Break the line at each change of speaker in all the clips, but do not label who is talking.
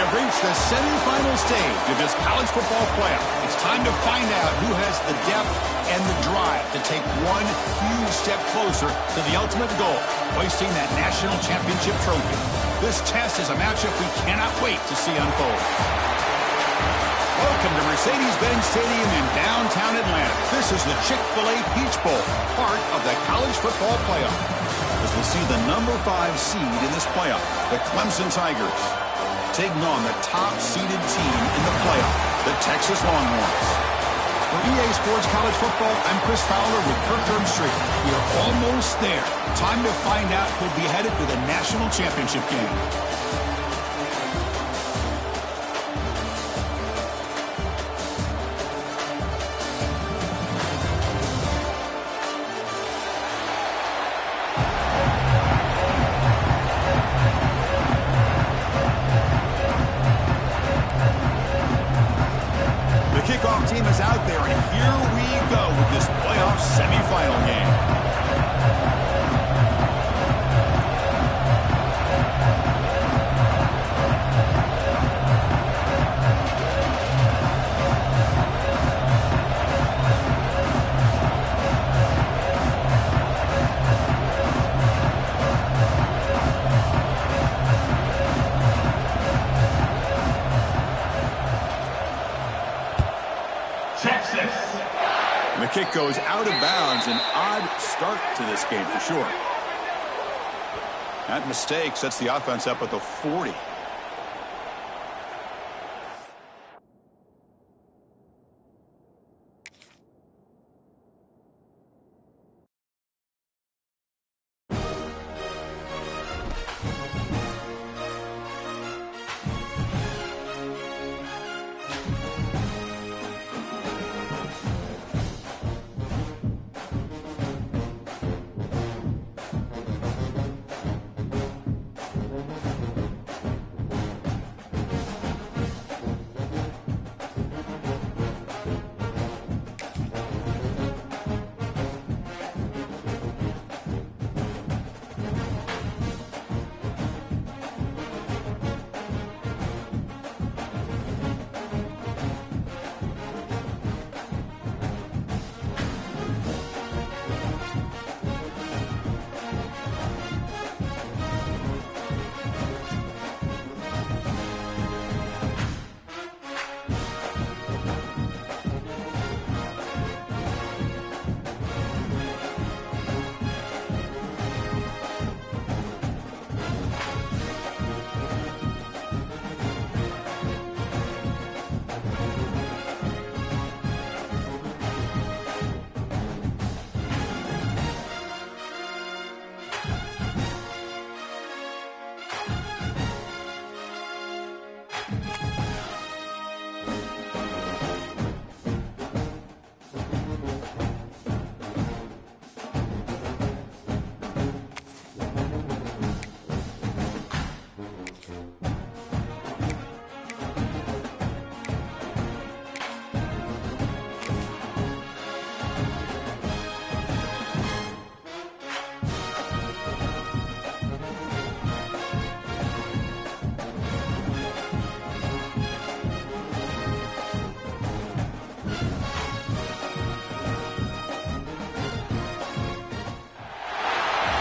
have reached the semifinal stage of this college football playoff. It's time to find out who has the depth and the drive to take one huge step closer to the ultimate goal, hoisting that national championship trophy. This test is a matchup we cannot wait to see unfold. Welcome to Mercedes-Benz Stadium in downtown Atlanta. This is the Chick-fil-A Peach Bowl, part of the college football playoff. As we'll see the number 5 seed in this playoff, the Clemson Tigers, taking on the top-seeded team in the playoff, the Texas Longhorns. For EA Sports College Football, I'm Chris Fowler with Kirk Street. We are almost there. Time to find out who'll be headed to the national championship game. Team is out there, and here we go with this playoff semifinal game. The kick goes out of bounds. An odd start to this game for sure. That mistake sets the offense up at the 40.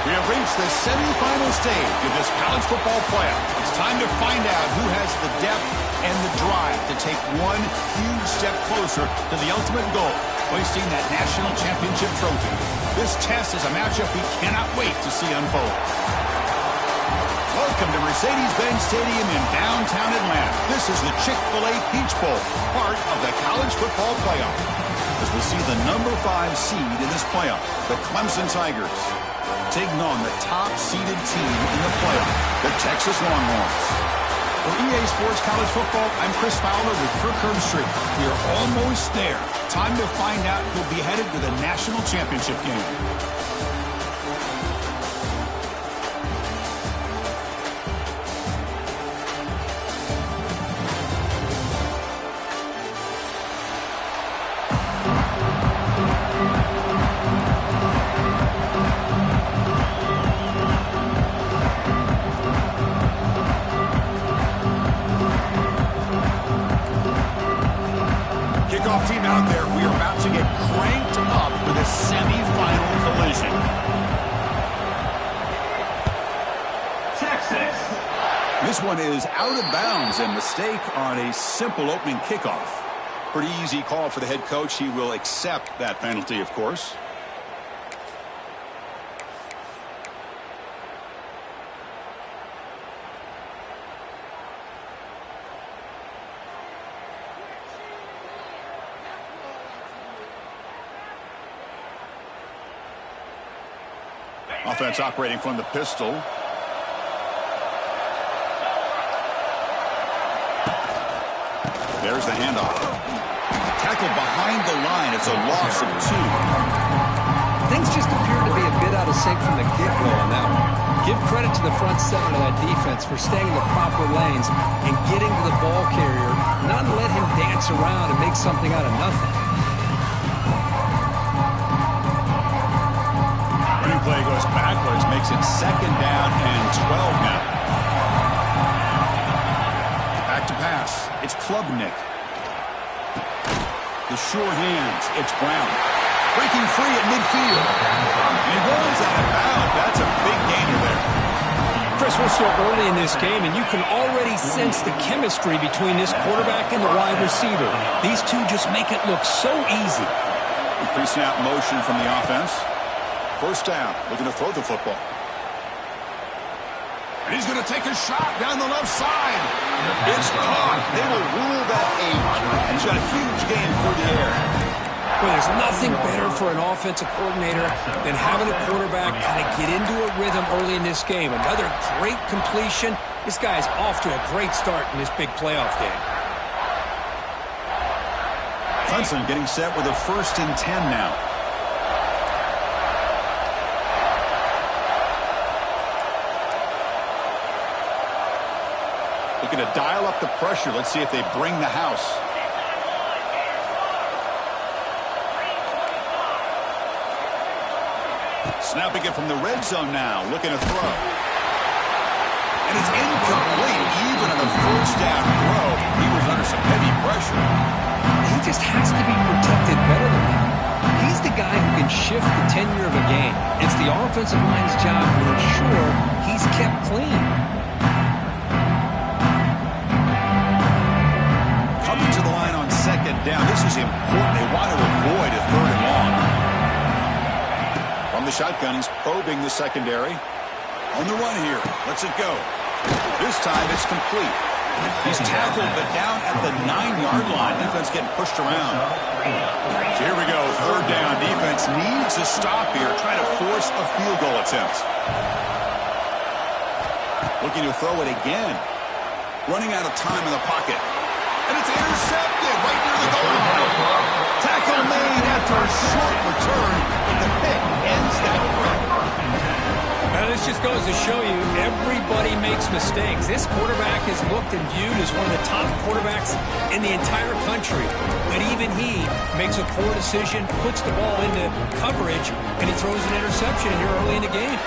We have reached the semifinal stage of this college football playoff. It's time to find out who has the depth and the drive to take one huge step closer to the ultimate goal, hoisting that national championship trophy. This test is a matchup we cannot wait to see unfold. Welcome to Mercedes-Benz Stadium in downtown Atlanta. This is the Chick-fil-A Peach Bowl, part of the college football playoff. As we see the number 5 seed in this playoff, the Clemson Tigers, taking on the top-seeded team in the playoff, the Texas Longhorns. For EA Sports College Football, I'm Chris Fowler with Kirk Street. We are almost there. Time to find out who'll be headed to the national championship game. semifinal collision.
Texas.
This one is out of bounds, and mistake on a simple opening kickoff. Pretty easy call for the head coach. He will accept that penalty, of course. Offense operating from the pistol. There's the handoff. Tackled behind the line. It's a loss of 2.
Things just appear to be a bit out of sync from the get-go on that one. Give credit to the front seven of that defense for staying in the proper lanes and getting to the ball carrier, not let him dance around and make something out of nothing.
Running play goes backwards, makes it 2nd down and 12 now. Back to pass. It's Klubnik. The sure hands. It's Brown. Breaking free at midfield. And he rolls out of bounds. That's a big gainer there.
Chris, we're still early in this game, and you can already sense the chemistry between this quarterback and the wide receiver. These two just make it look so easy.
Pre-snap motion from the offense. 1st down. Looking to throw the football. And he's going to take a shot down the left side. It's caught. They will rule that 8. And he's got a huge gain through the air.
Well, there's nothing better for an offensive coordinator than having a quarterback kind of get into a rhythm early in this game. Another great completion. This guy's off to a great start in this big playoff game.
Clemson getting set with a 1st and 10 now. Looking to dial up the pressure. Let's see if they bring the house. Snapping it from the red zone now. Looking to throw. And it's incomplete. Even on a 1st down throw, he was under some heavy pressure.
He just has to be protected better than that. He's the guy who can shift the tenure of a game. It's the offensive line's job to ensure he's kept clean.
Coming to the line on 2nd down. This is important. They want to avoid a 3rd and long. From the shotgun, he's probing the secondary. On the run here. Lets it go. This time it's complete. He's tackled, but down at the 9-yard line. Defense getting pushed around. So here we go. 3rd down. Defense needs a stop here. Trying to force a field goal attempt. Looking to throw it again. Running out of time in the pocket. And it's intercepted right near the goal line. Tackle made after a short return. And the pick ends that run.
Now, this just goes to show you everybody makes mistakes. This quarterback is looked and viewed as one of the top quarterbacks in the entire country. But even he makes a poor decision, puts the ball into coverage, and he throws an interception here early in the game.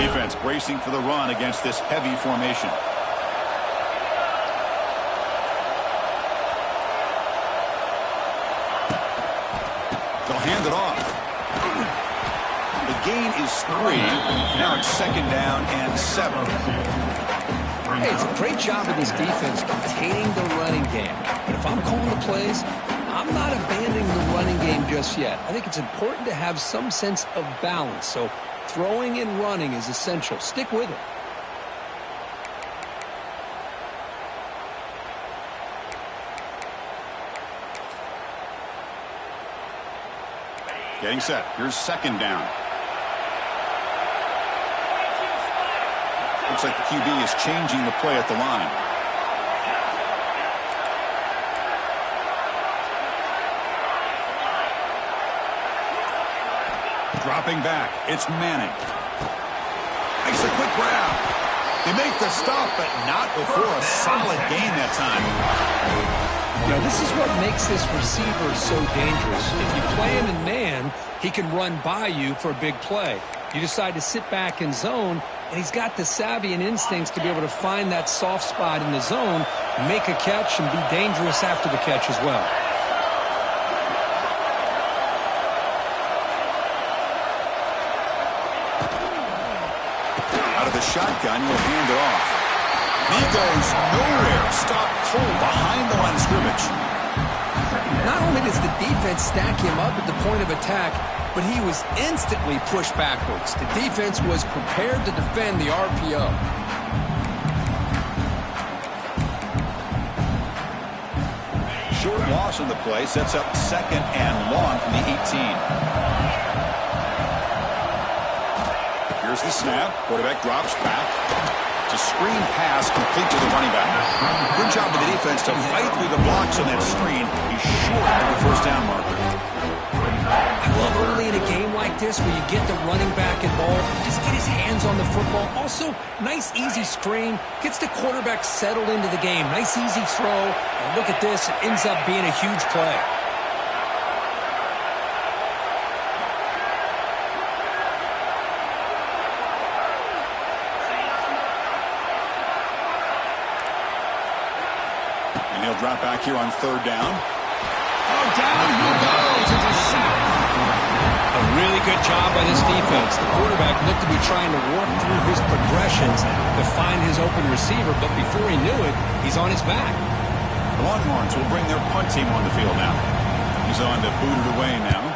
Defense bracing for the run against this heavy formation. They'll hand it off. The gain is 3. Now it's 2nd down and 7.
Hey, it's a great job of this defense containing the running game. But if I'm calling the plays, I'm not abandoning the running game just yet. I think it's important to have some sense of balance. So throwing and running is essential. Stick with it.
Getting set. Here's 2nd down. Looks like the QB is changing the play at the line. Dropping back. It's Manning. Makes a quick grab. They make the stop, but not before a solid gain that time.
Now, this is what makes this receiver so dangerous. If you play him in man, he can run by you for a big play. You decide to sit back in zone, and he's got the savvy and instincts to be able to find that soft spot in the zone, make a catch, and be dangerous after the catch as well.
Out of the shotgun, he'll hand it off. He goes nowhere. Stopped cold behind the line of scrimmage.
Not only does the defense stack him up at the point of attack, but he was instantly pushed backwards. The defense was prepared to defend the RPO.
Short loss on the play sets up 2nd and long from the 18. Here's the snap. Quarterback drops back. It's a screen pass complete to the running back. Good job of the defense to fight through the blocks on that screen. He's short of the first down marker.
I love early in a game like this where you get the running back involved. Just get his hands on the football. Also, nice easy screen. Gets the quarterback settled into the game. Nice easy throw. And look at this. It ends up being a huge play.
And he'll drop back here on 3rd down. Oh, down he goes. It's a sack.
A really good job by this defense. The quarterback looked to be trying to work through his progressions to find his open receiver, but before he knew it, he's on his back.
The Longhorns will bring their punt team on the field now. He's on to boot it away now.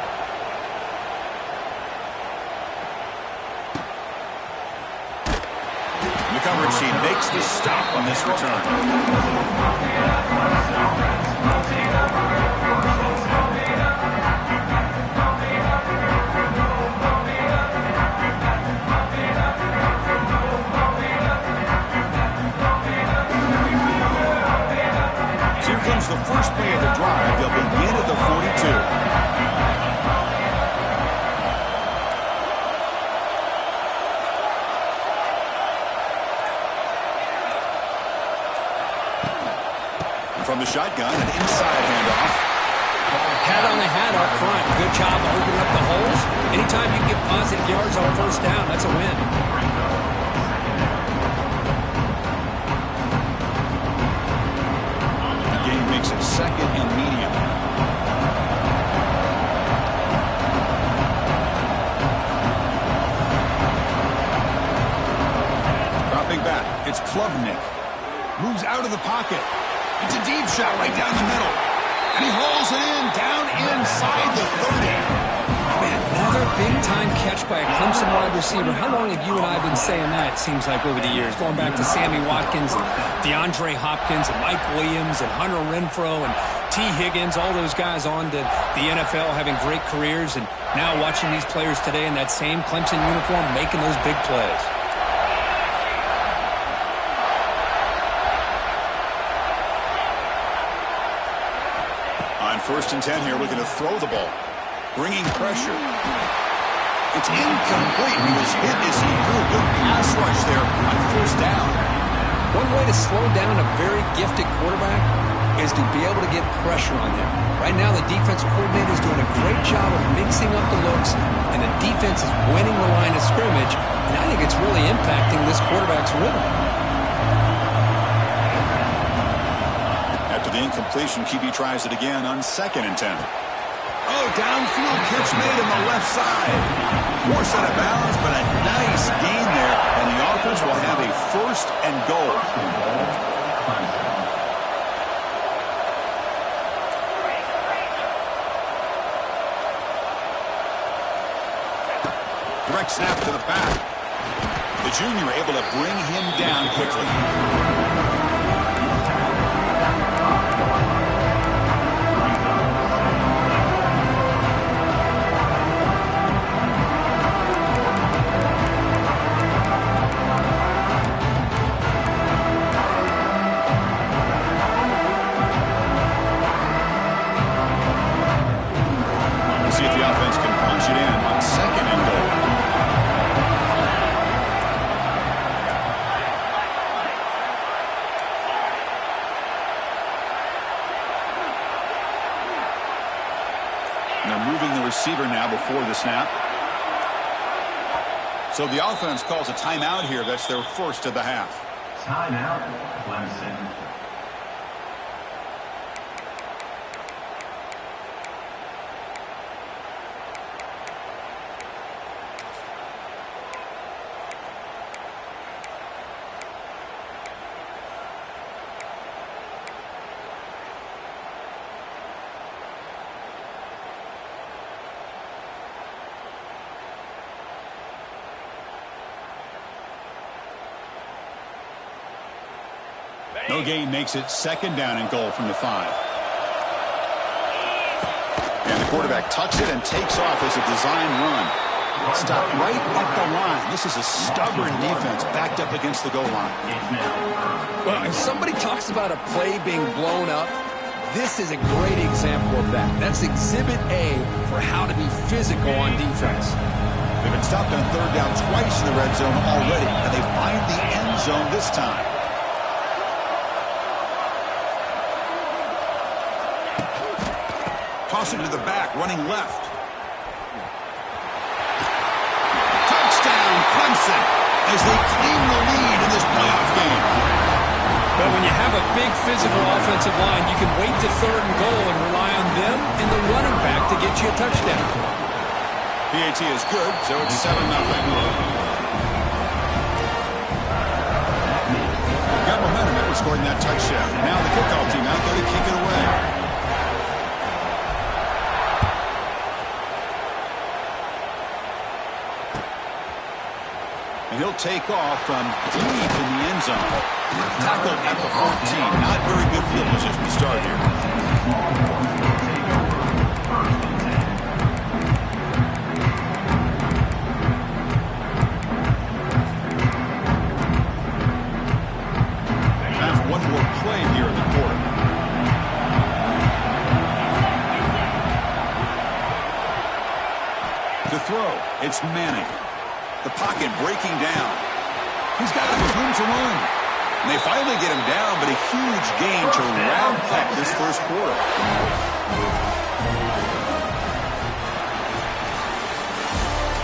The coverage team makes the stop on this return. So here comes the first play of the drive. They'll begin at the 42. From the shotgun, an inside handoff.
Pat on the hat up front. Good job of opening up the holes. Anytime you get positive yards on 1st down, that's a win.
The game makes it 2nd and medium. Dropping back, it's Klubnik. Moves out of the pocket. It's a deep shot right down the middle. And he hauls it in, down inside the 30.
Man, another big-time catch by a Clemson wide receiver. How long have you and I been saying that, it seems like, over the years? Going back to Sammy Watkins and DeAndre Hopkins and Mike Williams and Hunter Renfrow and T. Higgins, all those guys on to the NFL having great careers. And now watching these players today in that same Clemson uniform making those big plays.
On 1st and 10 here, looking to throw the ball. Bringing pressure. It's incomplete. He was hit as he threw a good pass rush there on 1st down.
One way to slow down a very gifted quarterback is to be able to get pressure on him. Right now, the defense coordinator is doing a great job of mixing up the looks, and the defense is winning the line of scrimmage, and I think it's really impacting this quarterback's rhythm.
After the incompletion, QB tries it again on 2nd and 10. Oh, downfield catch made on the left side. Forced out of bounds, but a nice gain there, and the offense will have a 1st and goal. Direct snap to the back. The junior able to bring him down quickly. See if the offense can punch it in on 2nd and goal. And they're moving the receiver now before the snap. So the offense calls a timeout here. That's their first of the half.
Timeout, Clemson.
No gain makes it second down and goal from the 5. And the quarterback tucks it and takes off as a design run. Stop right at the line. This is a stubborn defense backed up against the goal line.
Well, if somebody talks about a play being blown up, this is a great example of that. That's exhibit A for how to be physical on defense.
They've been stopped on third down twice in the red zone already, and they find the end zone this time. Toss it to the back, running left. Touchdown, Clemson, as they claim the lead in this playoff game.
But when you have a big physical offensive line, you can wait to third and goal and rely on them and the running back to get you a touchdown.
PAT is good, so it's 7-0. Got momentum after scoring that touchdown. Now the kickoff team out there to kick it away. And he'll take off from deep in the end zone. Tackled at the 14. Not very good field position to start here. Time for one more play here in the quarter. To throw, it's Manning. The pocket breaking down. He's got enough room to run. And they finally get him down, but a huge gain to round up this first quarter.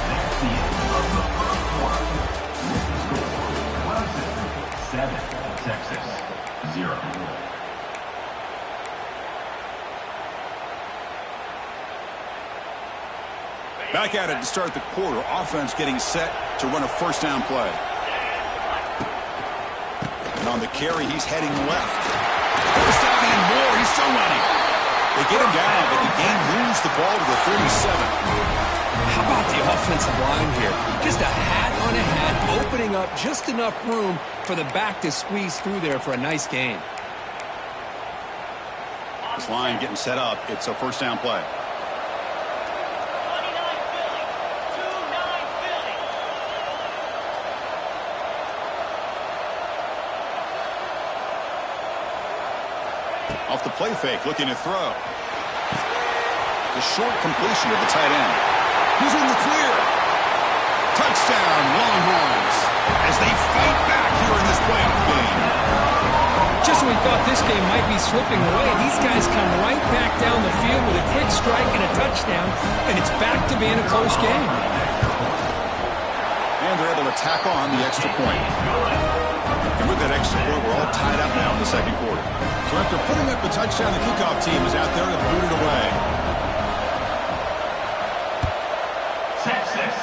That's the end of the first quarter. Clemson 7, Texas 0.
Back at it to start the quarter. Offense getting set to run a first down play. And on the carry, he's heading left. First down and more. He's still running. They get him down, but the game moves the ball to the 37.
How about the offensive line here? Just a hat on a hat, opening up just enough room for the back to squeeze through there for a nice gain.
This line getting set up. It's a first down play. Off the play fake, looking to throw. The short completion of the tight end. He's in the clear. Touchdown, Longhorns, as they fight back here in this playoff game.
Just when we thought this game might be slipping away, these guys come right back down the field with a quick strike and a touchdown, and it's back to being a close game.
And they're able to tack on the extra point. And with that extra point, we're all tied up now in the second quarter. So after putting up the touchdown, the kickoff team is out there to boot it away.
Texas.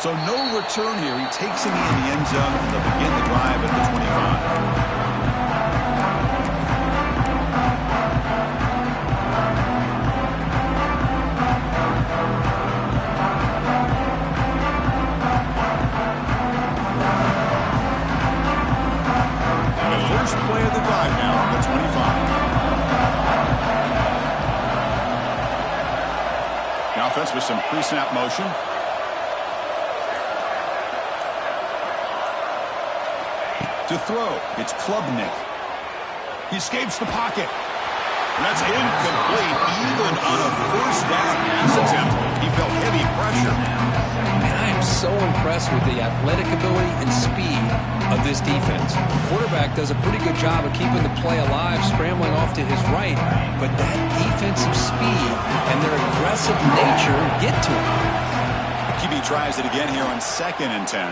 So no return here. He takes him in the end zone, and they'll begin the drive at the 25. First play of the drive now from the 25. The offense with some pre-snap motion. To throw, it's Klubnik. He escapes the pocket. That's incomplete, even on a first down pass attempt. He felt heavy pressure.
And I am so impressed with the athletic ability and speed of this defense. The quarterback does a pretty good job of keeping the play alive, scrambling off to his right, but that defensive speed and their aggressive nature get to him.
QB tries it again here on 2nd and 10.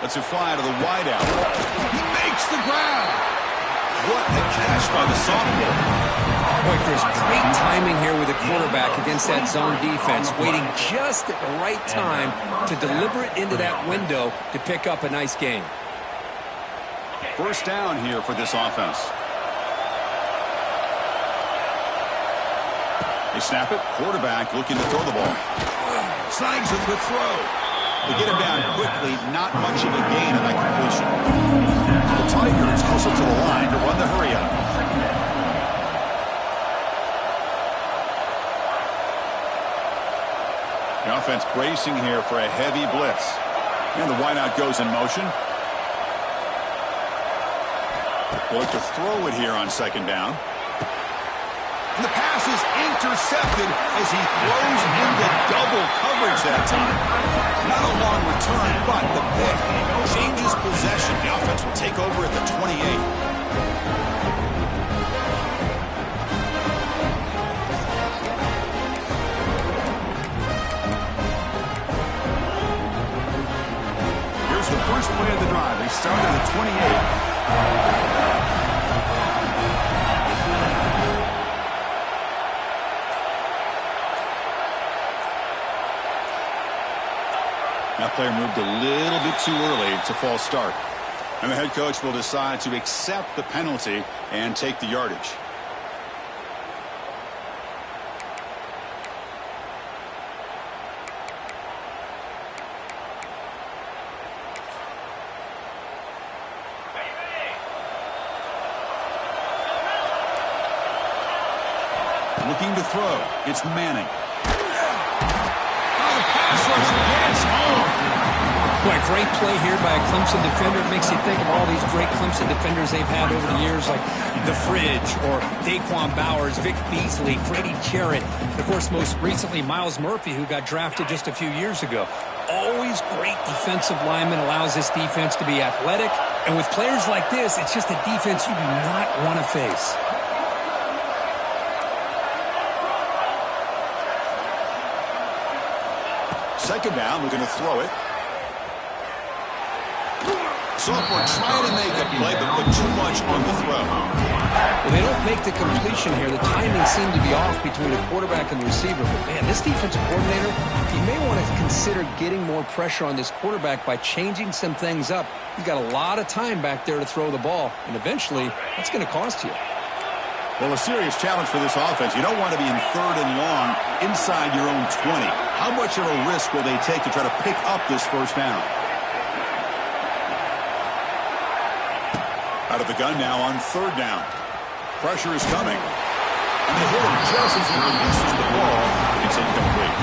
Lets it fly to the wideout. He makes the grab. What a catch by the sophomore.
Boy, Chris, great timing here with the quarterback against that zone defense, waiting just at the right time to deliver it into that window to pick up a nice gain.
First down here for this offense. They snap it. Quarterback looking to throw the ball. Snags it with throw. They get him down quickly. Not much of a gain on that completion. The Tigers hustle to the line to run the hurry up. The offense bracing here for a heavy blitz. And the wideout goes in motion. They'll look to throw it here on 2nd down. And the pass is intercepted as he throws into double coverage that time. Not a long return, but the pick changes possession. The offense will take over at the 28. The first play of the drive. They start at the 28. That player moved a little bit too early. It's a false start. And the head coach will decide to accept the penalty and take the yardage. Looking to throw. It's Manning. Oh, the pass rush against home.
Boy, great play here by a Clemson defender. It makes you think of all these great Clemson defenders they've had over the years, like The Fridge or Daquan Bowers, Vic Beasley, Grady Jarrett. Of course, most recently, Miles Murphy, who got drafted just a few years ago. Always great defensive lineman, allows this defense to be athletic. And with players like this, it's just a defense you do not want to face.
Second down, we're going to throw it. Sophomore trying to make a play, but put too much on the throw.
Well, they don't make the completion here. The timing seemed to be off between a quarterback and the receiver. But, man, this defensive coordinator, he may want to consider getting more pressure on this quarterback by changing some things up. He's got a lot of time back there to throw the ball, and eventually that's going to cost you.
Well, a serious challenge for this offense. You don't want to be in 3rd and long inside your own 20. How much of a risk will they take to try to pick up this first down? Out of the gun now on 3rd down. Pressure is coming. And they hit him just as he releases the ball. It's incomplete.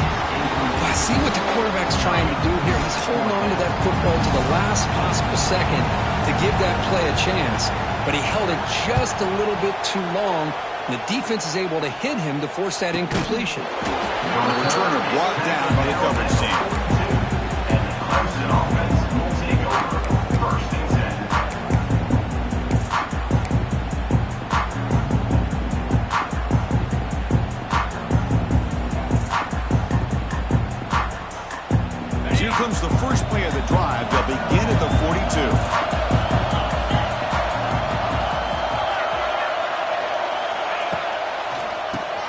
I see what the quarterback's trying to do here. He's holding on to that football to the last possible second to give that play a chance. But he held it just a little bit too long. And the defense is able to hit him to force that incompletion.
And the returner brought down by the coverage team.
And the Clemson offense will take over 1st and 10.
Here comes the first play of the drive. They'll begin at the 42.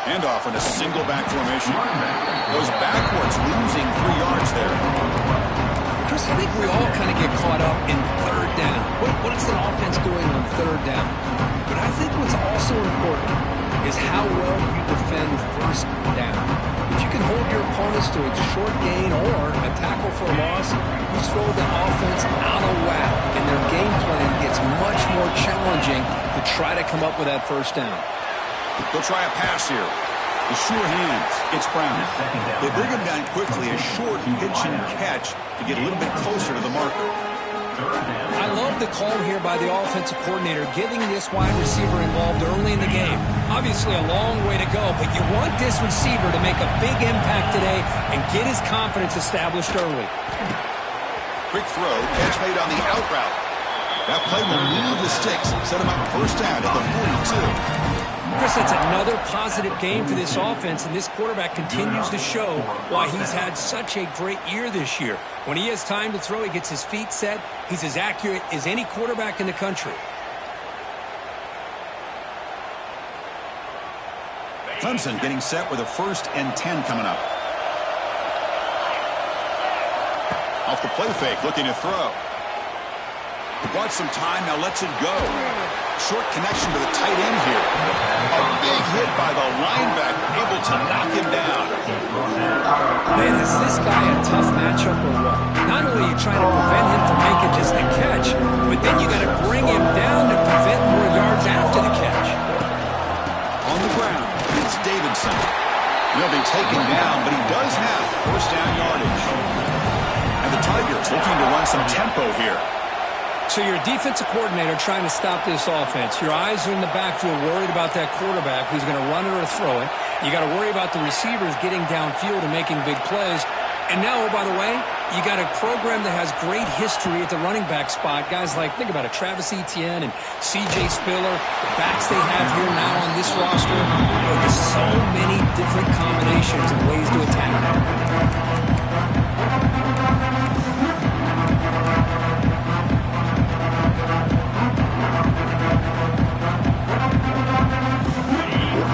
Handoff in a single back formation. Goes backwards, losing 3 yards there.
Chris, I think we all kind of get caught up in 3rd down. What is the offense doing on 3rd down? But I think what's also important is how well you defend 1st down. If you can hold your opponents to a short gain or a tackle for a loss, you throw the offense out of whack, and their game plan gets much more challenging to try to come up with that 1st down.
They'll try a pass here. The sure hands. It's Brown. They bring him down quickly. A short pitch and catch to get a little bit closer to the marker.
I love the call here by the offensive coordinator, getting this wide receiver involved early in the game. Obviously a long way to go, but you want this receiver to make a big impact today and get his confidence established early.
Quick throw, catch made on the out route. That play will move the sticks, set him up first down at the 42.
Chris, that's another positive game for this offense, and this quarterback continues to show why he's had such a great year this year. When he has time to throw, he gets his feet set. He's as accurate as any quarterback in the country.
Clemson getting set with a 1st and 10 coming up. Off the play fake, looking to throw. Bought some time, now lets it go. Short connection to the tight end here. A big hit by the linebacker, able to knock him down.
Man, is this guy a tough matchup or what? Not only are you trying to prevent him from making just a catch, but then you got to bring him down to prevent more yards after the catch.
On the ground, it's Davidson. He'll be taken down, but he does have first down yardage. And the Tigers looking to run some tempo here.
So you're a defensive coordinator trying to stop this offense. Your eyes are in the backfield worried about that quarterback who's going to run it or throw it. You got to worry about the receivers getting downfield and making big plays. And now, oh, by the way, you got a program that has great history at the running back spot. Guys like, think about it, Travis Etienne and C.J. Spiller, the backs they have here now on this roster. There's so many different combinations and ways to attack them.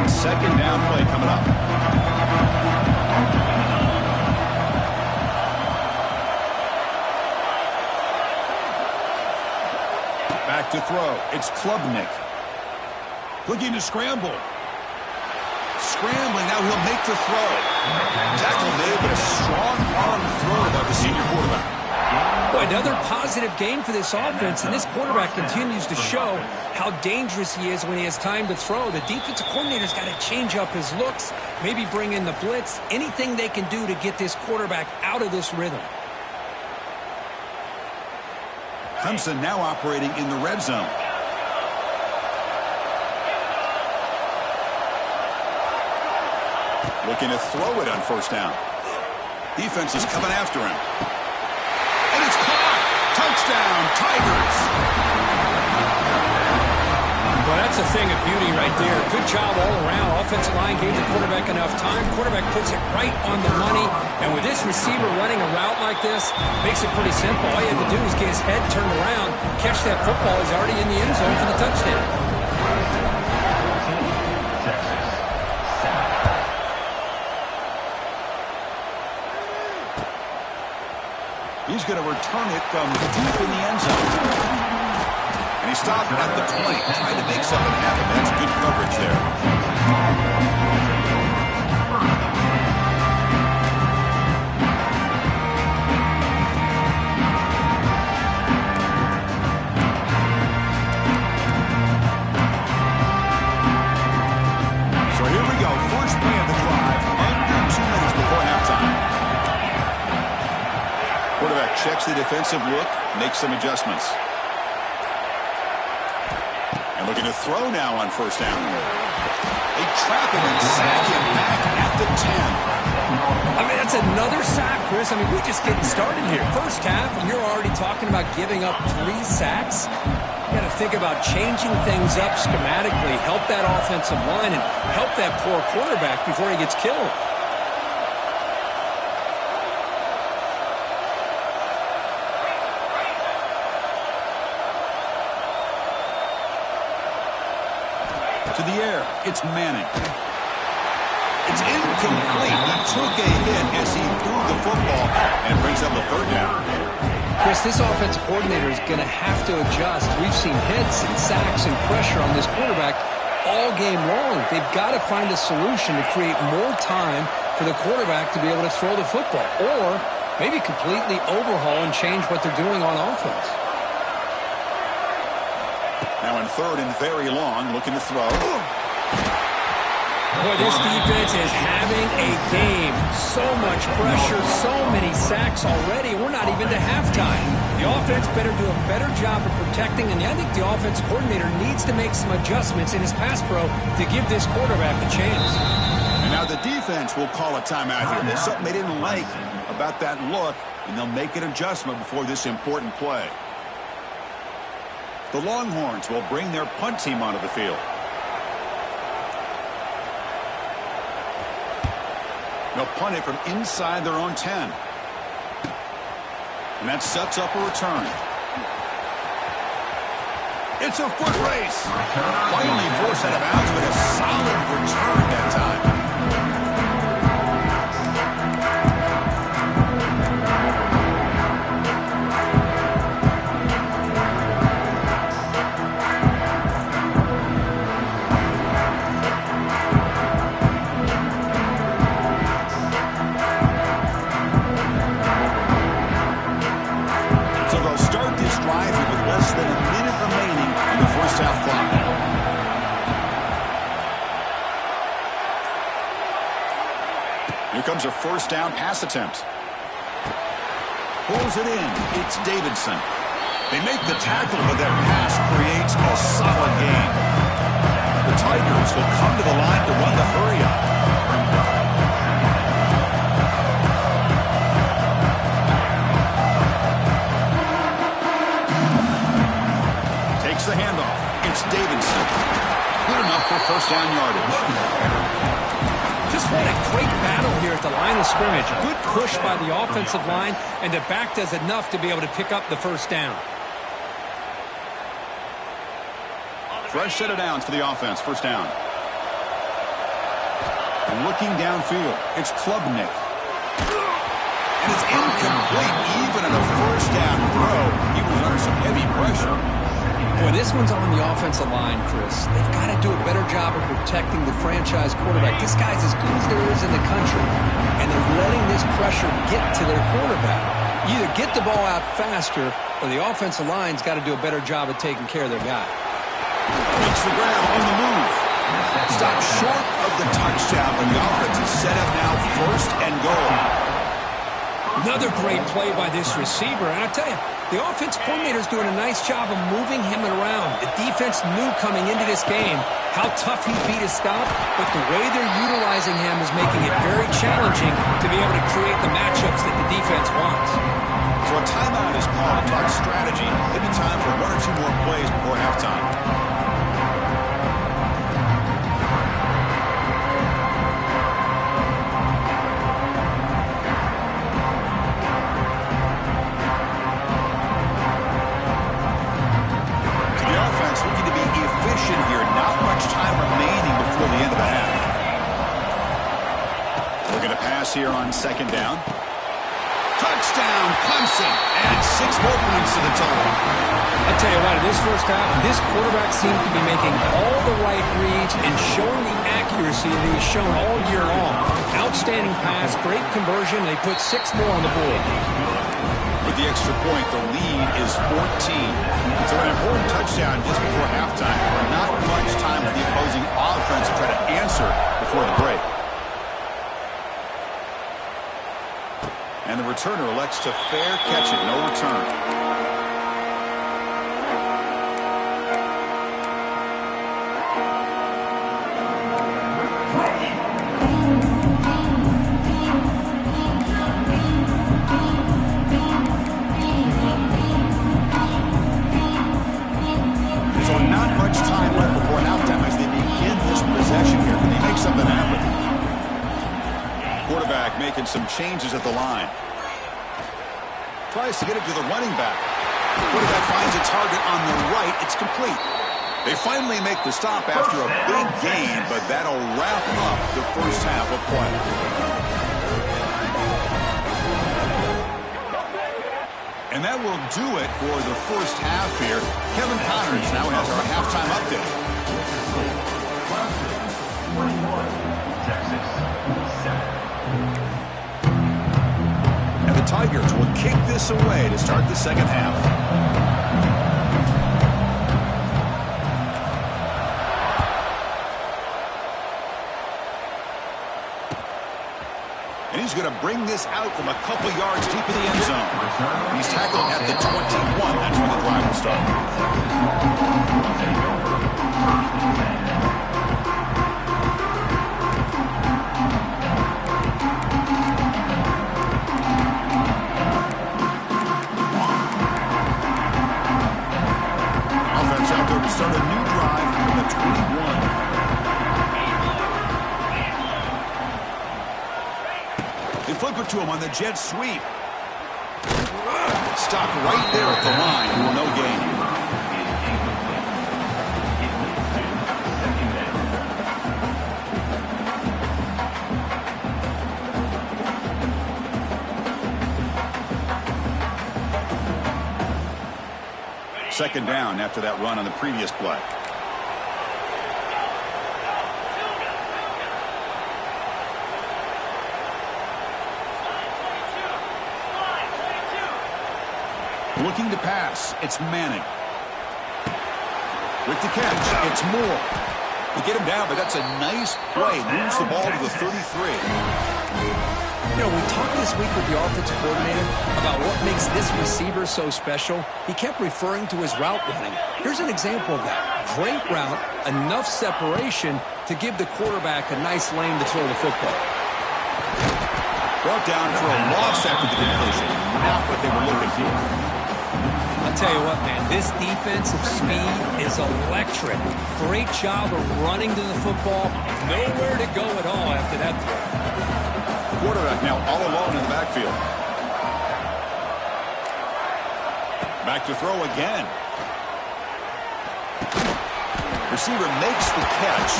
Second down play coming up. Back to throw. It's Klubnik. Looking to scramble. Scrambling. Now he'll make the throw. Tackle made, but a strong arm throw by the senior quarterback.
Well, another positive game for this offense, and this quarterback continues to show how dangerous he is when he has time to throw. The defensive coordinator's got to change up his looks, maybe bring in the blitz, anything they can do to get this quarterback out of this rhythm.
Clemson now operating in the red zone. Looking to throw it on first down. Defense is coming after him. And it's caught. Touchdown, Tigers.
Well, that's a thing of beauty right there. Good job all around. Offensive line gave the quarterback enough time. Quarterback puts it right on the money. And with this receiver running a route like this, makes it pretty simple. All you have to do is get his head turned around, catch that football. He's already in the end zone for the touchdown.
He's going to return it from deep in the end zone. And he stopped at the 20, trying to make something happen. That's good coverage there. So here we go. First play of the drive, under 2 minutes before halftime. Quarterback checks the defensive look, makes some adjustments. And looking to throw now on first down. They trap him and sack him back at the 10.
I mean, that's another sack, Chris. I mean, we're just getting started here. First half, and you're already talking about giving up 3 sacks. You got to think about changing things up schematically, help that offensive line, and help that poor quarterback before he gets killed.
To the air, it's Manning. It's incomplete. He took a hit as he threw the football and brings up a third down.
Chris, this offensive coordinator is going to have to adjust. We've seen hits and sacks and pressure on this quarterback all game long. They've got to find a solution to create more time for the quarterback to be able to throw the football, or maybe completely overhaul and change what they're doing on offense.
Now in third and very long, looking to throw.
Boy, this defense is having a game. So much pressure, so many sacks already. We're not even to halftime. The offense better do a better job of protecting, and I think the offense coordinator needs to make some adjustments in his pass pro to give this quarterback a chance.
And now the defense will call a timeout here. There's something they didn't like about that look, and they'll make an adjustment before this important play. The Longhorns will bring their punt team onto the field. They'll punt it from inside their own 10. And that sets up a return. It's a foot race. Finally forced out of bounds, but a solid return that time. Here comes a first down pass attempt. Pulls it in. It's Davidson. They make the tackle, but that pass creates a solid gain. The Tigers will come to the line to run the hurry-up. Takes the handoff. It's Davidson. Good enough for first down yardage.
Just what a great battle here at the line of scrimmage. Good push by the offensive line, and the back does enough to be able to pick up the first down.
Fresh set of downs for the offense. First down. Looking downfield. It's Klubnik. And it's incomplete even on a first down throw. He was under some heavy pressure.
Boy, this one's on the offensive line, Chris. They've got to do a better job of protecting the franchise quarterback. This guy's as good as there is in the country, and they're letting this pressure get to their quarterback. You either get the ball out faster, or the offensive line's got to do a better job of taking care of their guy.
Makes the grab on the move. Stopped short of the touchdown, and the offense is set up now first and goal.
Another great play by this receiver, and I tell you, the offense coordinator's doing a nice job of moving him around. The defense knew coming into this game how tough he'd be to stop, but the way they're utilizing him is making it very challenging to be able to create the matchups that the defense wants.
So a timeout is called to talk strategy. Maybe time for one or two more plays before halftime. Here, not much time remaining before the end of the half. Looking to pass here on second down. Touchdown, Clemson, and 6 more points to the total.
I'll tell you what, in this first half, this quarterback seems to be making all the right reads and showing the accuracy that he's shown all year long. Outstanding pass, great conversion. They put 6 more on the board.
With the extra point, the lead is 14. So an important touchdown just before halftime. Not much time for the opposing offense to try to answer before the break. And the returner elects to fair catch it. No return. Making some changes at the line. Tries to get it to the running back. The quarterback finds a target on the right. It's complete. They finally make the stop after a big gain, but that'll wrap up the first half of play. And that will do it for the first half here. Kevin Connors now has our halftime update.
21, Texas 7.
And the Tigers will kick this away to start the second half. And he's going to bring this out from a couple yards deep in the end zone. He's tackled at the 21. That's where the drive will start. Offense out there to start a new drive from the 21. They flip it to him on the jet sweep. Stopped right there at the line. No gain. Second down after that run on the previous play. Looking to pass. It's Manning. With the catch, it's Moore. They get him down, but that's a nice play. Moves the ball to the 33.
You know, we talked this week with the offensive coordinator about what makes this receiver so special. He kept referring to his route running. Here's an example of that. Great route, enough separation to give the quarterback a nice lane to throw the football.
Brought down for a loss after the completion. Not what they were looking for.
I'll tell you what, man, this defensive speed is electric. Great job of running to the football. Nowhere to go at all after that throw.
Quarterback now all alone in the backfield. Back to throw again. Receiver makes the catch.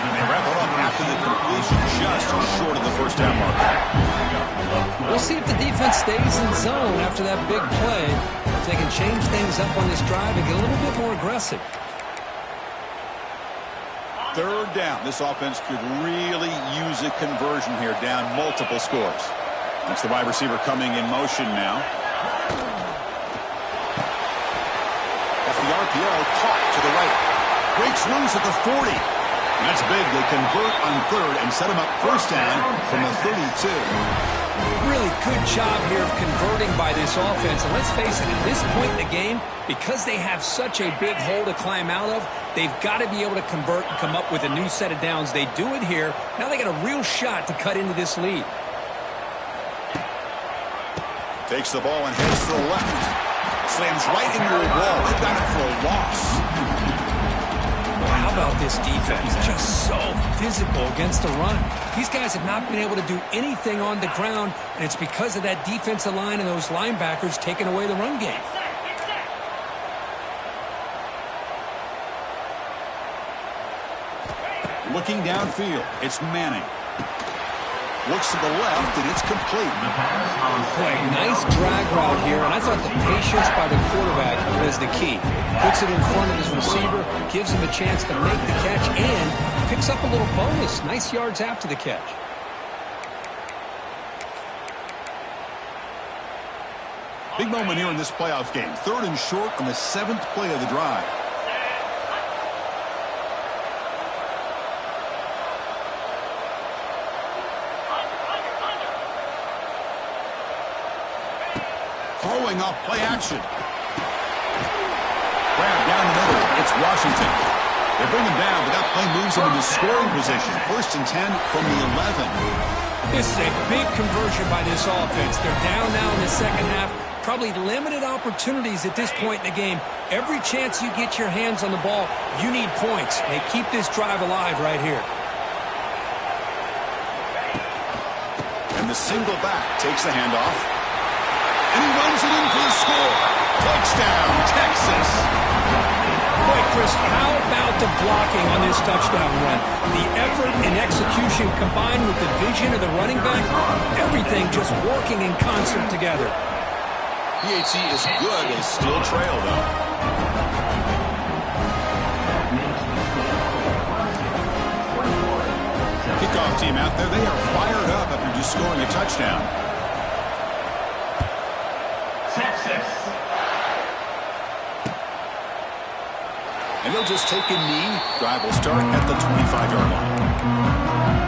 And they wrap it up after the completion, just short of the first down mark.
We'll see if the defense stays in zone after that big play. If they can change things up on this drive and get a little bit more aggressive.
Third down. This offense could really use a conversion here, down multiple scores. That's the wide receiver coming in motion now. Off the RPO, caught to the right. Breaks loose at the 40. That's big. They convert on third and set him up first down from the 32.
Really good job here of converting by this offense. And let's face it, at this point in the game, because they have such a big hole to climb out of, they've got to be able to convert and come up with a new set of downs. They do it here. Now they got a real shot to cut into this lead.
Takes the ball and heads to the left. Slams right into a wall. They've got it for a loss.
How about this defense? Just so physical against the run. These guys have not been able to do anything on the ground, and it's because of that defensive line and those linebackers taking away the run game.
Looking downfield, it's Manning. Looks to the left, and it's complete.
Boy, nice drag route here, and I thought the patience by the quarterback was the key. Puts it in front of his receiver, gives him a chance to make the catch, and picks up a little bonus. Nice yards after the catch.
Big moment here in this playoff game. Third and short on the 7th play of the drive. Throwing off play action. Grab down the middle. It's Washington. They bring him down, but that play moves him into scoring position. First and 10 from the 11.
This is a big conversion by this offense. They're down now in the second half. Probably limited opportunities at this point in the game. Every chance you get your hands on the ball, you need points. They keep this drive alive right here.
And the single back takes the handoff. And he runs it in for the score. Touchdown, Texas.
Boy, Chris, how about the blocking on this touchdown run? The effort and execution combined with the vision of the running back, everything just working in concert together.
PHC is good. They still trail, though. Kickoff team out there. They are fired up after just scoring a touchdown. And they'll just take a knee. Drive will start at the 25-yard line.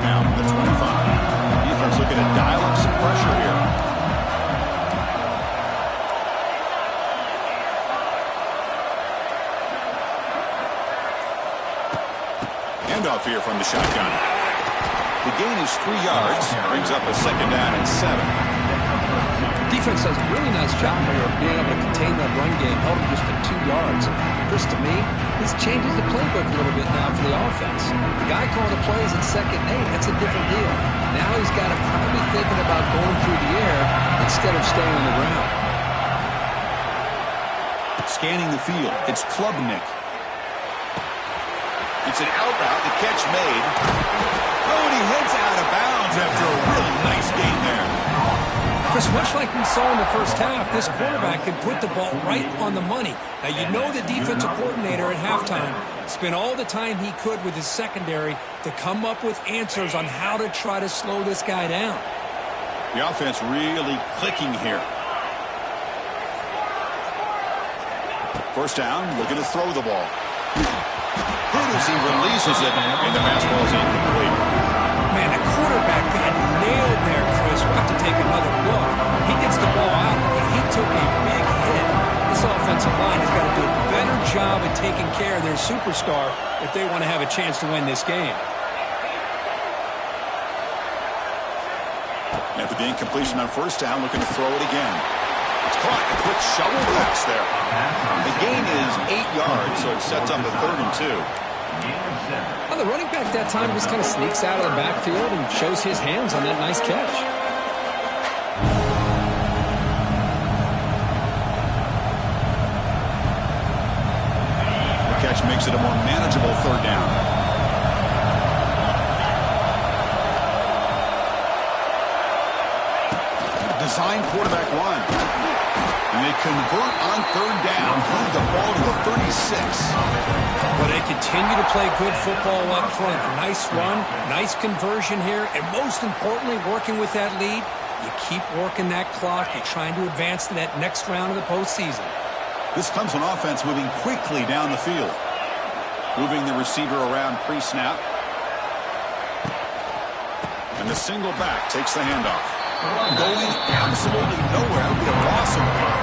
now from the 25. Defense looking to dial up some pressure here. Handoff here from the shotgun. The gain is 3 yards. Brings up a second down and 7.
Defense does a really nice job here of being able to contain that run game, held him just to 2 yards. Chris, to me, this changes the playbook a little bit now for the offense. The guy calling the plays at 2nd and 8, that's a different deal. Now he's got to probably thinking about going through the air instead of staying on the ground.
Scanning the field, it's Klubnik. It's an out route, the catch made. Oh, and he heads out of bounds after a really nice gain there.
Chris, much like we saw in the first half, this quarterback can put the ball right on the money. Now, you know the defensive coordinator at halftime spent all the time he could with his secondary to come up with answers on how to try to slow this guy down.
The offense really clicking here. First down, looking to throw the ball. Good as he releases it, and the pass ball is incomplete.
Man, the quarterback got nailed there, Chris. We'll have to take another look. He gets the ball out, but he took a big hit. This offensive line has got to do a better job at taking care of their superstar if they want to have a chance to win this game.
After the incompletion on first down, looking to throw it again. It's caught. A quick shovel pass there. The gain is 8 yards, so it sets up a 3rd and 2.
Well, the running back that time just kind of sneaks out of the backfield and shows his hands on that nice catch.
The catch makes it a more manageable 3rd down. Design quarterback run. And they convert on 3rd down. Move the ball to the 36.
But they continue to play good football up front. A nice run, nice conversion here, and most importantly, working with that lead, you keep working that clock. You're trying to advance to that next round of the postseason.
This comes an offense moving quickly down the field. Moving the receiver around pre-snap. And the single back takes the handoff. Going absolutely nowhere. It'll be a loss of the ball.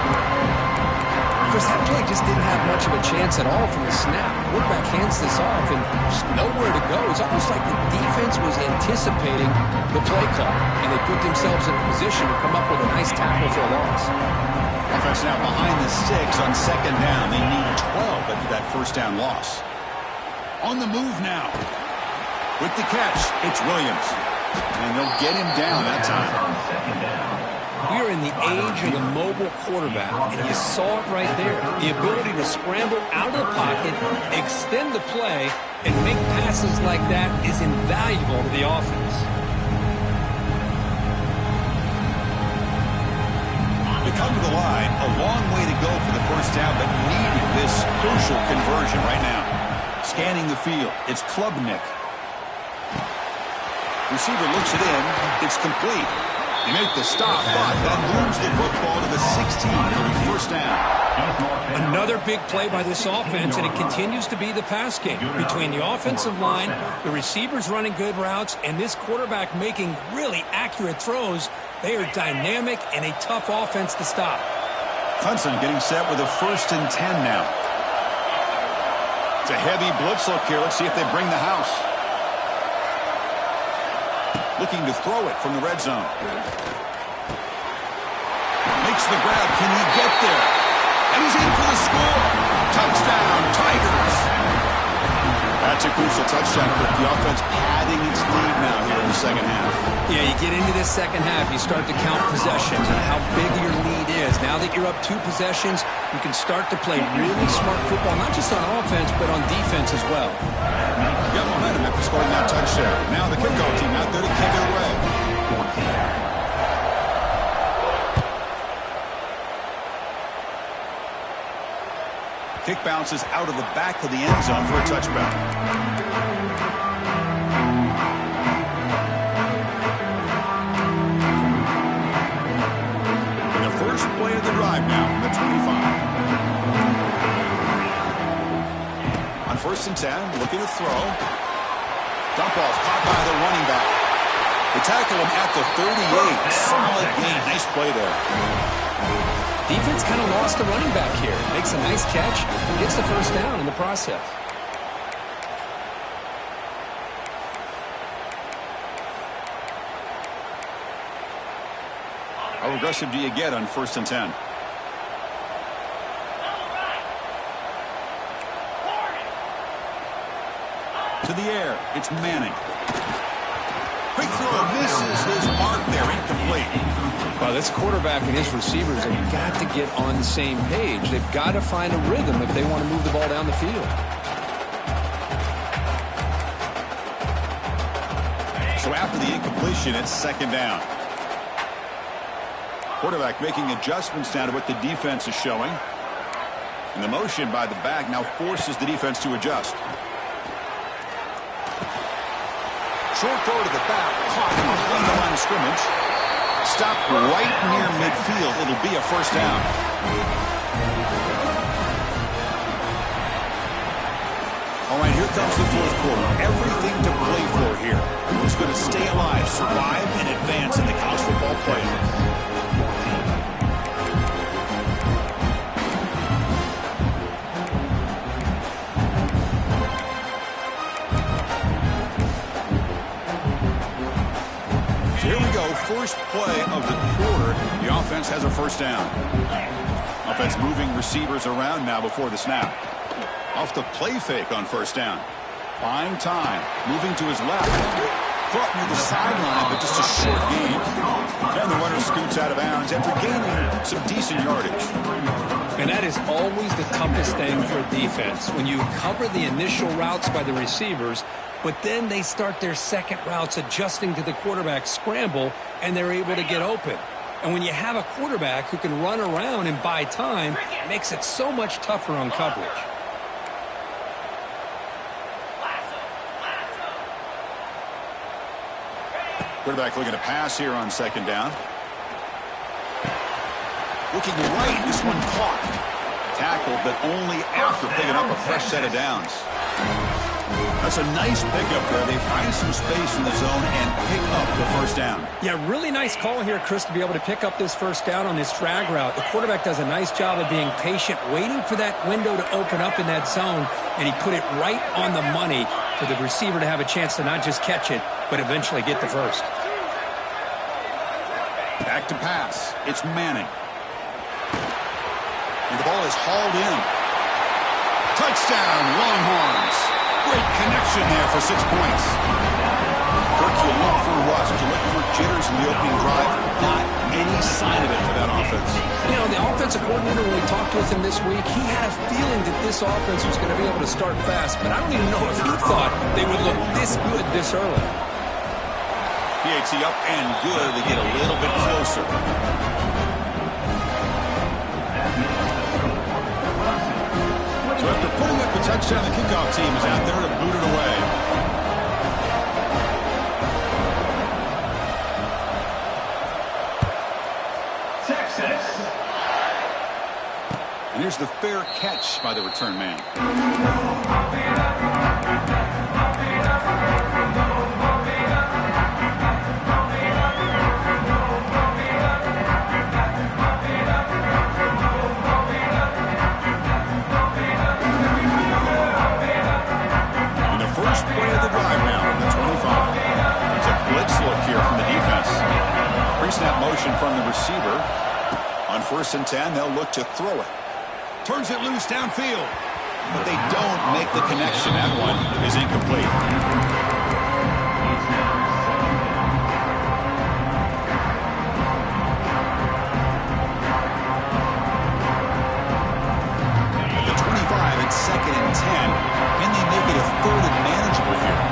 Chris, that play just didn't have much of a chance at all from the snap. Quarterback hands this off and just nowhere to go. It's almost like the defense was anticipating the play call, and they put themselves in a position to come up with a nice tackle for a loss.
Offense now behind the 6 on 2nd down. They need 12 after that first down loss. On the move now. With the catch, it's Williams. And they'll get him down that time.
We are in the age of the mobile quarterback, and you saw it right there. The ability to scramble out of the pocket, extend the play, and make passes like that is invaluable to the offense.
They come to the line, a long way to go for the first down, but needed this crucial conversion right now. Scanning the field, it's Klubnik. Receiver looks it in. It's complete. They make the stop, but that moves the football to the 16. It'll be first down.
Another big play by this offense, and it continues to be the pass game. Between the offensive line, the receivers running good routes, and this quarterback making really accurate throws, they are dynamic and a tough offense to stop.
Clemson getting set with a 1st and 10 now. It's a heavy blitz look here. Let's see if they bring the house. Looking to throw it from the red zone. Makes the grab. Can he get there? And he's in for the score. Touchdown, Tigers. That's a crucial touchdown. The offense padding its lead now here in the second half.
Yeah, you get into this second half, you start to count possessions and how big your lead is. Now that you're up 2 possessions, you can start to play really smart football, not just on offense, but on defense as well.
Got momentum after scoring that touchdown. Now the kickoff team out there to kick it away. Kick bounces out of the back of the end zone for a touchback. And the first play of the drive now from the 25. On 1st and 10, looking to throw. Dump off caught by the running back. They tackle him at the 38. Solid gain. Nice play there.
Defense kind of lost the running back here. Makes a nice catch. Gets the first down in the process.
How aggressive do you get on 1st and 10? To the air. It's Manning. Quick throw. Misses his mark there. Incomplete.
Well, this quarterback and his receivers have got to get on the same page. They've got to find a rhythm if they want to move the ball down the field.
So after the incompletion, it's 2nd down. Quarterback making adjustments now to what the defense is showing. And the motion by the back now forces the defense to adjust. Short throw to the back, caught behind the line of scrimmage. Stopped right near midfield. It'll be a 1st down. All right, here comes the 4th quarter. Everything to play for here. Who's going to stay alive, survive, and advance in the college football playoffs? First play of the quarter, the offense has a 1st down. Offense moving receivers around now before the snap. Off the play fake on 1st down. Buying time, moving to his left. Caught near the sideline, but just a short gain. And the runner scoots out of bounds after gaining some decent yardage.
And that is always the toughest thing for a defense. When you cover the initial routes by the receivers, but then they start their second routes adjusting to the quarterback scramble, and they're able to get open. And when you have a quarterback who can run around and buy time, it makes it so much tougher on coverage.
Quarterback looking to pass here on 2nd down. Looking right, this one caught. Tackled, but only after picking up a fresh set of downs. That's a nice pickup there. They find some space in the zone and pick up the 1st down.
Yeah, really nice call here, Chris, to be able to pick up this 1st down on this drag route. The quarterback does a nice job of being patient, waiting for that window to open up in that zone, and he put it right on the money for the receiver to have a chance to not just catch it, but eventually get the first.
Back to pass. It's Manning. And the ball is hauled in. Touchdown, Longhorns. Great connection there for 6 points. Kirk, you look for rust. You look for jitters in the opening drive. Not any sign of it for that offense.
You know, the offensive coordinator, when we talked with him this week, he had a feeling that this offense was going to be able to start fast. But I don't even know if he thought they would look this good this early.
PAT up and good. They get a little bit closer. So after putting up the touchdown, the kickoff team is out there to boot it away.
Texas.
And here's the fair catch by the return man. Snap motion from the receiver. On 1st and 10, they'll look to throw it. Turns it loose downfield. But they don't make the connection. That one is incomplete. At the 25, it's 2nd and 10. Can they make it a 3rd and manageable here?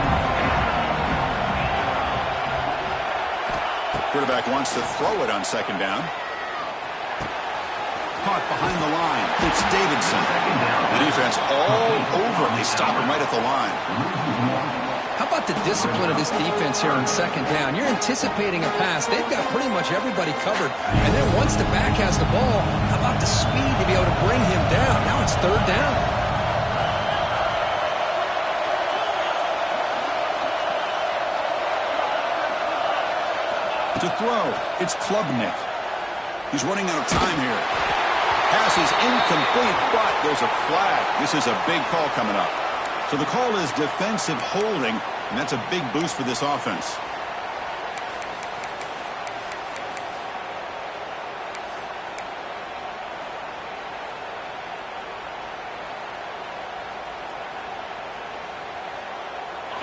Quarterback wants to throw it on 2nd down. Caught behind the line. It's Davidson. The defense all over him. They stop him right at the line.
How about the discipline of this defense here on 2nd down? You're anticipating a pass. They've got pretty much everybody covered. And then once the back has the ball, how about the speed to be able to bring him down? Now it's 3rd down.
To throw, it's Klubnik. He's running out of time here. Pass is incomplete, but there's a flag. This is a big call coming up. So the call is defensive holding, and that's a big boost for this offense.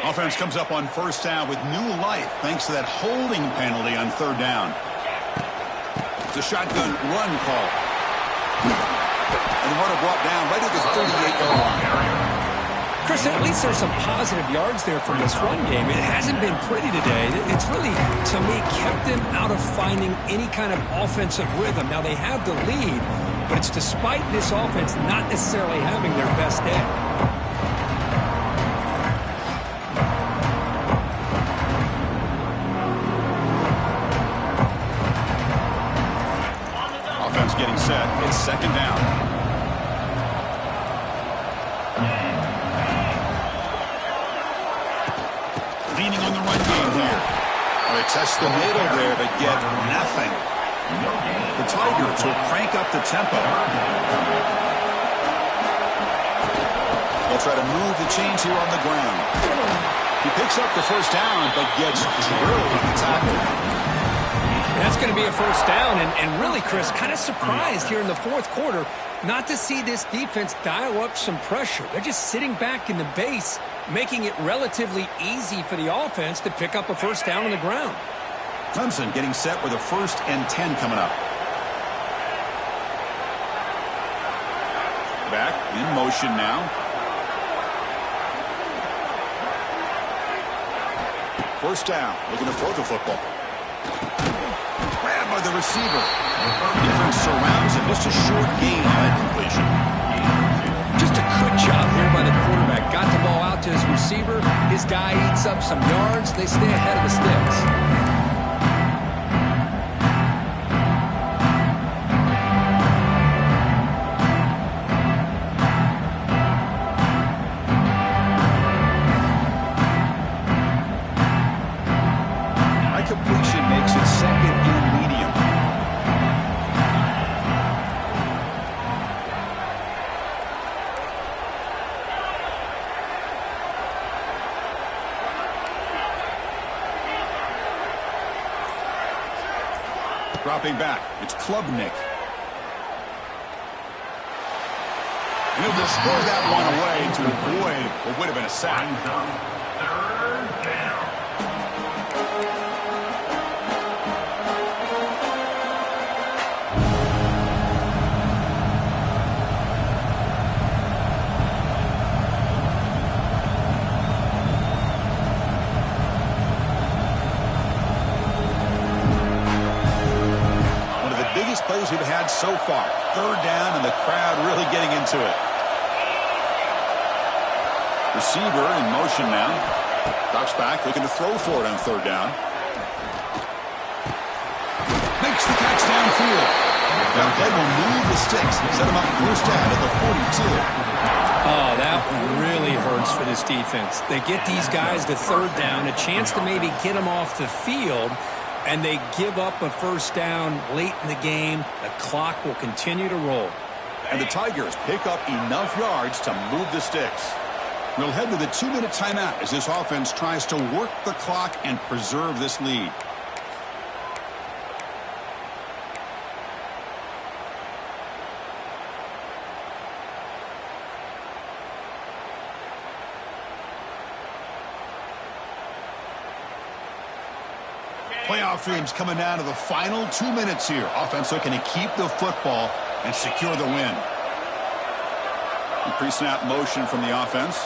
Offense comes up on first down with new life thanks to that holding penalty on third down. It's a shotgun run call. And the runner brought down right at the 38-yard line.
Chris, at least there's some positive yards there from this run game. It hasn't been pretty today. It's really, to me, kept them out of finding any kind of offensive rhythm. Now, they have the lead, but it's despite this offense not necessarily having their best day.
Getting set. It's second down. Leaning on the run game here. They test the middle there, but get nothing. The Tigers will crank up the tempo. They'll try to move the chains here on the ground. He picks up the first down, but gets drilled on the tackle.
That's going to be a first down, and really, Chris, kind of surprised here in the fourth quarter not to see this defense dial up some pressure. They're just sitting back in the base, making it relatively easy for the offense to pick up a first down on the ground.
Clemson getting set with a 1st and 10 coming up. Back in motion now. First down, looking to throw the football. Grabbed by the receiver. Defense surrounds him. Just a short gain on that completion.
Just a good job here by the quarterback. Got the ball out to his receiver. His guy eats up some yards. They stay ahead of the sticks.
Completion makes it second and medium. Dropping back, it's Klubnik. And he'll just throw that one away to avoid what would have been a sack.
Third down.
Plays we've had so far. Third down and the crowd really getting into it. Receiver in motion now. Drops back, looking to throw for it on third down. Makes the catch downfield. Now Glenn will move the sticks. Set him up first down at the 42.
Oh, that one really hurts for this defense. They get these guys to third down, a chance to maybe get them off the field, and they give up a first down late in the game. The clock will continue to roll.
And the Tigers pick up enough yards to move the sticks. We'll head to the 2-minute timeout as this offense tries to work the clock and preserve this lead. Playoff dreams coming down to the final 2 minutes here. Offense looking to keep the football and secure the win. Pre-snap motion from the offense.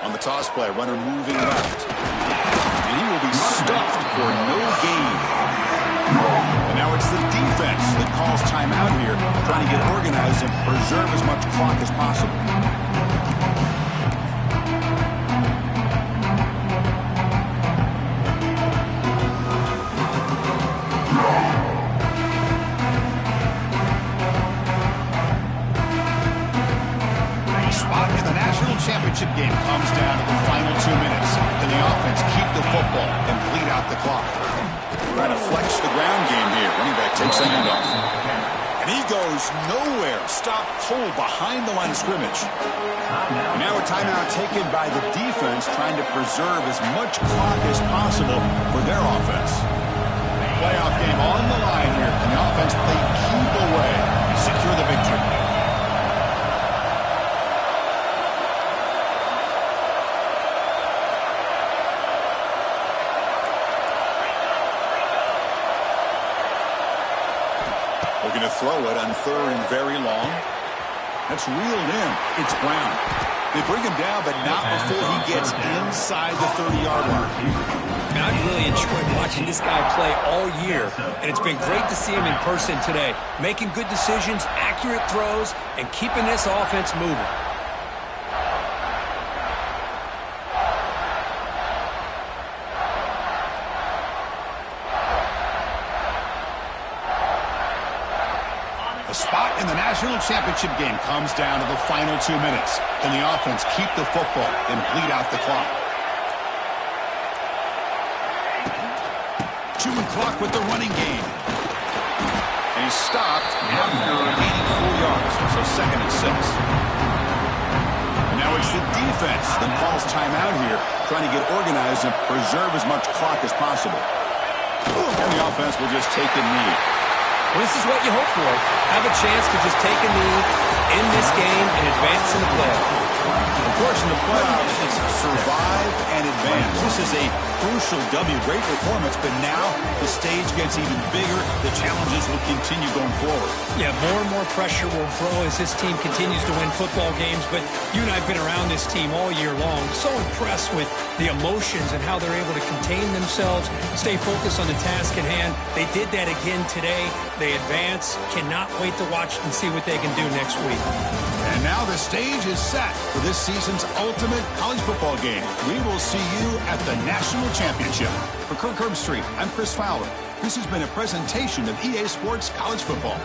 On the toss play, runner moving left. And he will be stuffed for no gain. And now it's the defense that calls timeout here, trying to get organized and preserve as much clock as possible. Spot in the national championship game comes down to the final 2 minutes. Can the offense keep the football and bleed out the clock? Trying to flex the ground game here. Running back takes the handoff. And he goes nowhere. Stop cold behind the line of scrimmage. Now a timeout taken by the defense, trying to preserve as much clock as possible for their offense. Playoff game on the line here. Can the offense play keep away and secure the victory? Looking to throw it on 3rd and very long. That's reeled in. It's Brown. They bring him down, but not before he gets inside the 30-yard line.
I've really enjoyed watching this guy play all year, and it's been great to see him in person today, making good decisions, accurate throws, and keeping this offense moving.
The spot in the national championship game comes down to the final 2 minutes. Can the offense keep the football and bleed out the clock? Chewing clock with the running game. And he's stopped after 84 yards, so 2nd and 6. Now it's the defense that calls timeout here, trying to get organized and preserve as much clock as possible. And the offense will just take a knee.
Well, this is what you hope for. Have a chance to just take a knee in this game and advance in the playoffs.
Of course, in the playoffs, it's survive and advance. This is a crucial W. Great performance, but now the stage gets even bigger. The challenges will continue going forward.
Yeah, more and more pressure will grow as this team continues to win football games, but you and I have been around this team all year long. So impressed with the emotions and how they're able to contain themselves, stay focused on the task at hand. They did that again today. They advance. Cannot wait to watch and see what they can do next week.
And now the stage is set for this season's ultimate college football game. We will see you at the National Championship. For Kirk Herbstreit, I'm Chris Fowler. This has been a presentation of EA Sports College Football.